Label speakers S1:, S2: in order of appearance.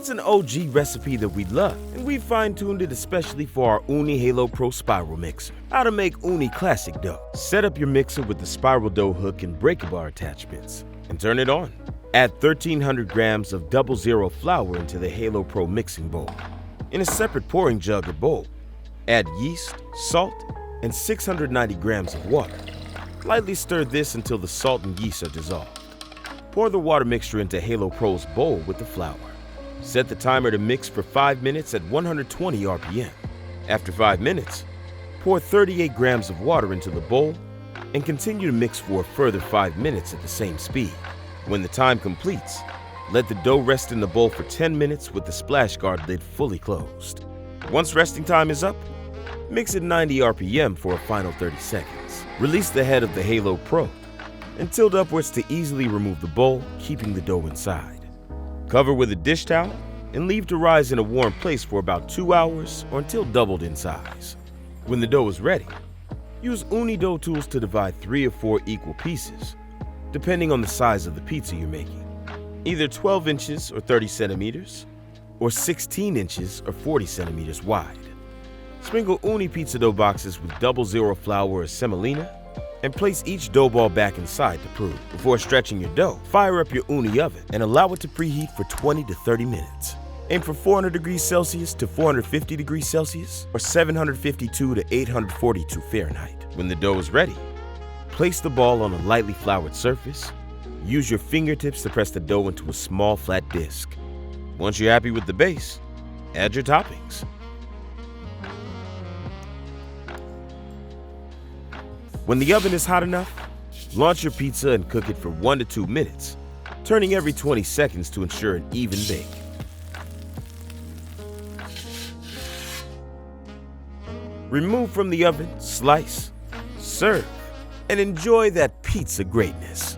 S1: It's an OG recipe that we love, and we fine-tuned it especially for our Ooni Halo Pro Spiral Mixer. How to make Ooni classic dough. Set up your mixer with the spiral dough hook and breaker bar attachments, and turn it on. Add 1,300 grams of 00 flour into the Halo Pro mixing bowl. In a separate pouring jug or bowl, add yeast, salt, and 690 grams of water. Lightly stir this until the salt and yeast are dissolved. Pour the water mixture into Halo Pro's bowl with the flour. Set the timer to mix for 5 minutes at 120 RPM. After 5 minutes, pour 38 grams of water into the bowl and continue to mix for a further 5 minutes at the same speed. When the time completes, let the dough rest in the bowl for 10 minutes with the splash guard lid fully closed. Once resting time is up, mix at 90 RPM for a final 30 seconds. Release the head of the Halo Pro and tilt upwards to easily remove the bowl, keeping the dough inside. Cover with a dish towel and leave to rise in a warm place for about 2 hours or until doubled in size. When the dough is ready, use Ooni dough tools to divide 3 or 4 equal pieces, depending on the size of the pizza you're making. Either 12 inches or 30 centimeters, or 16 inches or 40 centimeters wide. Sprinkle Ooni pizza dough boxes with 00 flour or semolina, and place each dough ball back inside to prove. Before stretching your dough, fire up your Ooni oven and allow it to preheat for 20 to 30 minutes. Aim for 400 degrees Celsius to 450 degrees Celsius, or 752 to 842 Fahrenheit. When the dough is ready, place the ball on a lightly floured surface. Use your fingertips to press the dough into a small flat disc. Once you're happy with the base, add your toppings. When the oven is hot enough, launch your pizza and cook it for 1 to 2 minutes, turning every 20 seconds to ensure an even bake. Remove from the oven, slice, serve, and enjoy that pizza greatness.